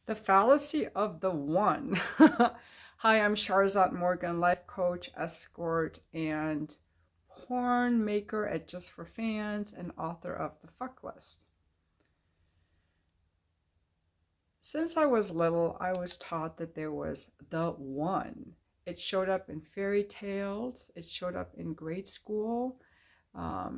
The Fallacy of the One. Hi, I'm Sharzat Morgan, life coach, escort, and porn maker at Just for Fans and author of The Fuck List. Since I was little, I was taught that there was the one. It showed up in fairy tales, it showed up in grade school,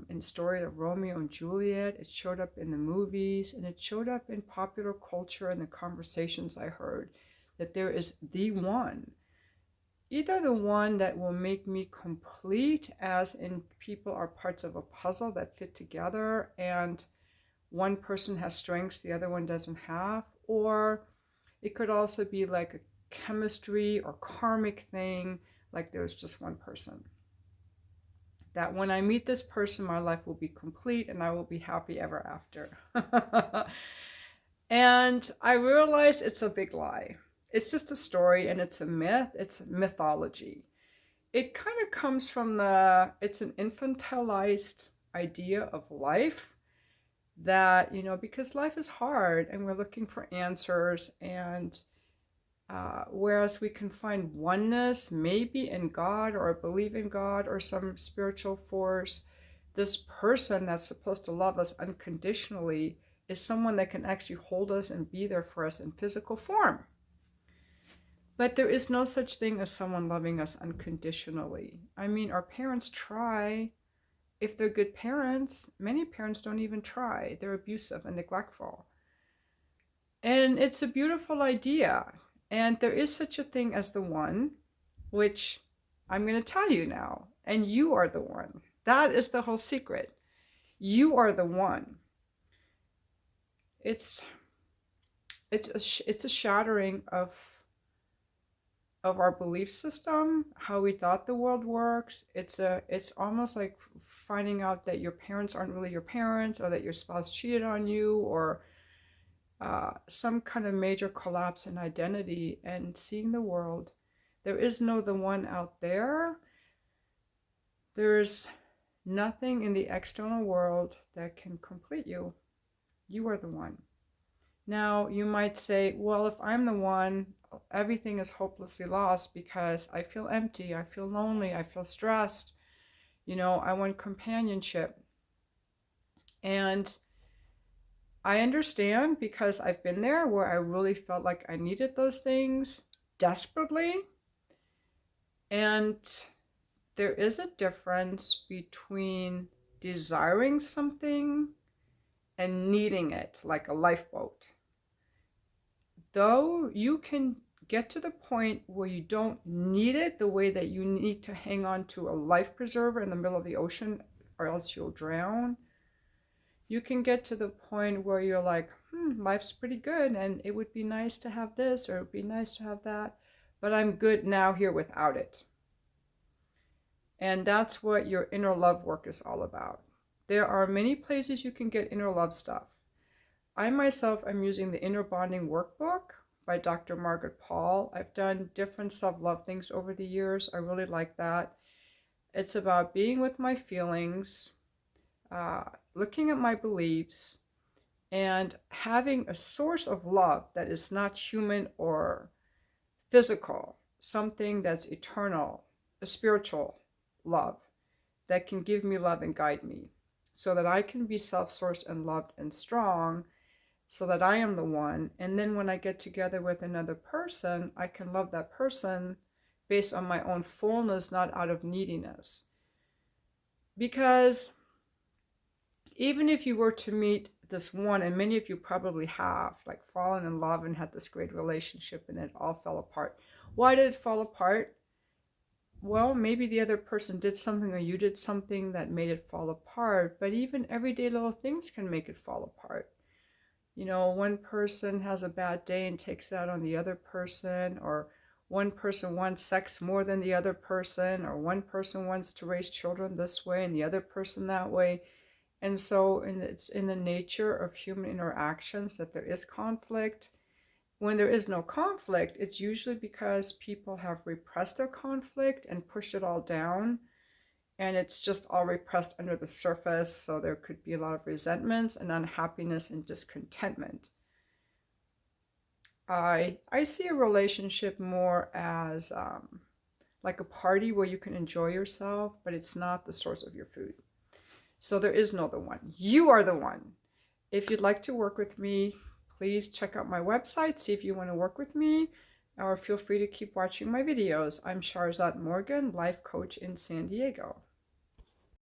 in story of Romeo and Juliet. It showed up in the movies, and it showed up in popular culture and the conversations I heard that there is the one. Either the one that will make me complete, as in people are parts of a puzzle that fit together, and one person has strengths the other one doesn't have, or it could also be like a chemistry or karmic thing, like there's just one person that when I meet this person, my life will be complete and I will be happy ever after. And I realized it's a big lie. It's just a story and it's a myth, it's mythology. It kind of comes from it's an infantilized idea of life that, because life is hard and we're looking for answers, and whereas we can find oneness, maybe in God or believe in God or some spiritual force, this person that's supposed to love us unconditionally is someone that can actually hold us and be there for us in physical form. But there is no such thing as someone loving us unconditionally. I mean, our parents try. If they're good parents, many parents don't even try. They're abusive and neglectful. And it's a beautiful idea. And there is such a thing as the one, which I'm going to tell you now. And you are the one. That is the whole secret. You are the one. It's a shattering of our belief system, how we thought the world works. It's almost like finding out that your parents aren't really your parents, or that your spouse cheated on you, or some kind of major collapse in identity, and seeing the world. There is no the one out there. There's nothing in the external world that can complete you. You are the one. Now, you might say, well, if I'm the one, everything is hopelessly lost because I feel empty, I feel lonely, I feel stressed. I want companionship. And I understand, because I've been there where I really felt like I needed those things desperately. And there is a difference between desiring something and needing it, like a lifeboat. Though you can get to the point where you don't need it the way that you need to hang on to a life preserver in the middle of the ocean, or else you'll drown. You can get to the point where you're like, life's pretty good and it would be nice to have this, or it would be nice to have that, but I'm good now here without it. And that's what your inner love work is all about. There are many places you can get inner love stuff. I myself am using the Inner Bonding Workbook by Dr. Margaret Paul. I've done different self-love things over the years. I really like that. It's about being with my feelings, looking at my beliefs, and having a source of love that is not human or physical, something that's eternal, a spiritual love that can give me love and guide me, so that I can be self-sourced and loved and strong, so that I am the one. And then when I get together with another person, I can love that person based on my own fullness, not out of neediness. Because even if you were to meet this one, and many of you probably have, like fallen in love and had this great relationship and it all fell apart. Why did it fall apart? Well, maybe the other person did something or you did something that made it fall apart, but even everyday little things can make it fall apart. One person has a bad day and takes it out on the other person, or one person wants sex more than the other person, or one person wants to raise children this way and the other person that way. And so it's in the nature of human interactions that there is conflict. When there is no conflict, it's usually because people have repressed their conflict and pushed it all down, and it's just all repressed under the surface. So there could be a lot of resentments and unhappiness and discontentment. I see a relationship more as like a party where you can enjoy yourself, but it's not the source of your food. So there is no the one. You are the one. If you'd like to work with me, please check out my website, see if you want to work with me, or feel free to keep watching my videos. I'm Sharzad Morgan, life coach in San Diego.